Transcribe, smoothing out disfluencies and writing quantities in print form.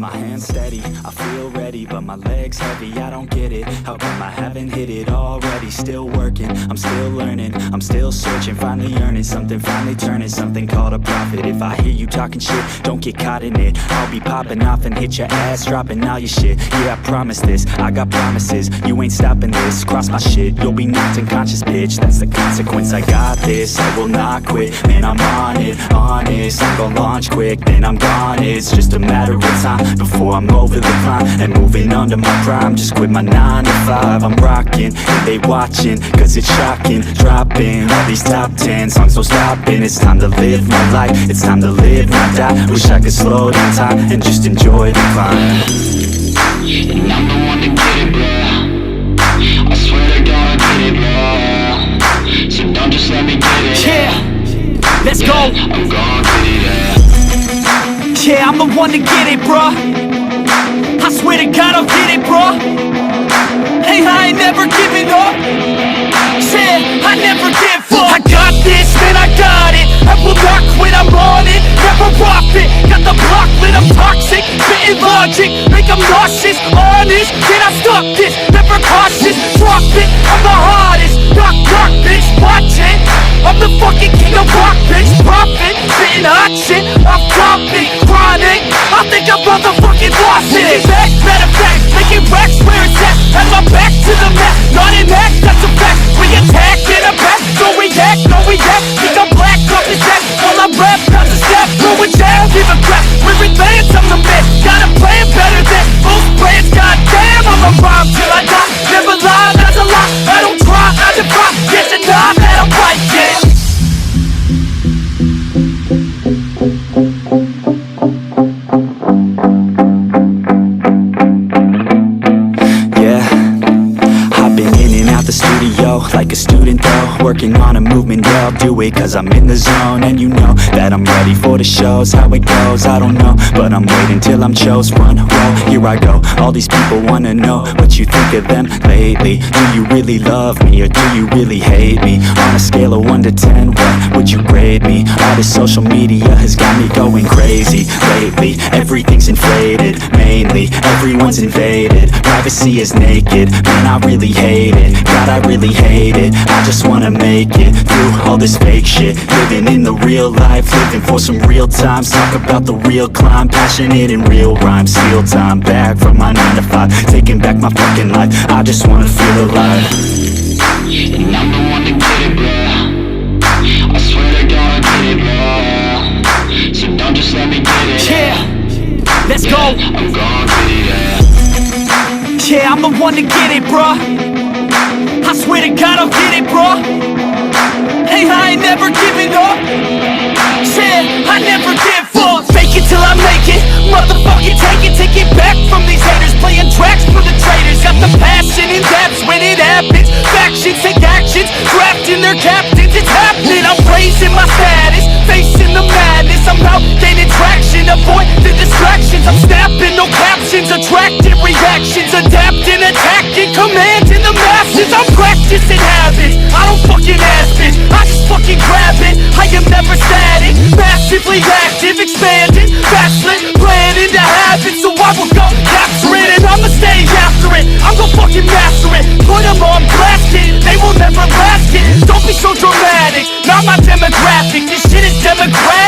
my hands steady, I feel ready, but my legs heavy, I don't get it. How come I haven't hit it already? Still working, I'm still learning, I'm still searching, finally earning something, finally turning something called a profit. If I hear you talking shit, don't get caught in it. I'll be popping off and hit your ass, dropping all your shit. Yeah, I promise this, I got promises, you ain't stopping this. Cross my shit, you'll be knocked unconscious, bitch. That's the consequence, I got this, I will not quit. Man, I'm on it, honest, I'm gon' launch quick, then I'm gone. It's just a matter of time before I'm over the climb and moving under my prime. Just quit my 9 to 5, I'm rocking and they watching, cause it's shocking. Dropping all these top 10 songs, so stopping. It's time to live my life, it's time to live, not die. Wish I could slow down time and just enjoy the climb. And I'm the one to get it, bro. I swear to God I get it, bro. So don't just let me get it. Yeah, let's go. I'm gon' get it, yeah. Yeah, I'm the one to get it, bruh. I swear to God I'll get it, bruh. Hey, I ain't never giving up. Yeah, I never give up. I got this, man, I got it. I will not quit, I'm on it. Never off it. Got the block lit, I'm toxic. Spitting logic, make them nauseous. Honest, can I stop this? Never cautious, drop it. I'm the hardest. Knock, knock, bitch, watch it. I'm the fucking king of rock, bitch. Profit, spitting hot shit. Off topic, chronic. I think I'm motherfucking lost it. Back, matter of fact, making racks where it's at. Have my back to the mat, not an act, that's a fact. We attack in a back, don't react, no react. Think I'm black, off his act. While I rap, not to step, going down, give a crap. We're advanced, I'm the man. Got a plan better than most brands. Goddamn, I'm a rhyme till I die. Never lie, that's a lie. I don't try, I defy. Yes and no, that I'm right, yeah. Like a student though, working on a movement, yeah, I'll do it cause I'm in the zone. And you know that I'm ready for the shows. How it goes, I don't know, but I'm waiting till I'm chose. Front row, here I go. All these people wanna know what you think of them lately. Do you really love me or do you really hate me? On a scale of 1 to 10, what would you grade me? All this social media has got me going crazy lately. Everything's inflated, mainly everyone's invaded. Privacy is naked, man, I really hate it. God, I really hate it. I just wanna make it through all this fake shit. Living in the real life, living for some real times. Talk about the real climb, passionate in real rhymes. Steal time back from my 9 to 5, taking back my fucking life. I just wanna feel alive. And I'm the one to get it, bro. I swear to God I get it, bro. So don't just let me get it. Yeah, let's go. I'm gon' get it, yeah. Yeah, I'm the one to get it, bruh. I swear to God I'll get it, bro. Hey, I ain't never giving up. Yeah, I never give up. Fake it till I make it. Motherfucking take it back from these haters. Playing tracks for the traitors. Got the passion in depths when it happens. Factions take actions, drafting their captains. It's happening, I'm raising my status. Facing the madness, I'm out gaining traction. Avoid the distractions, I'm snapping, no captions. Attracting reactions, adapting, attacking, commanding the masses. I'm practicing habits, I don't fucking ask it, I just fucking grab it. I am never static, massively active, expanding, backslid, playing into habits. So I will go capture it and I'ma stay after it. I'm gon' fucking master it, put them on blast it. They will never last it, don't be so dramatic, not my demographic. This shit is demographic.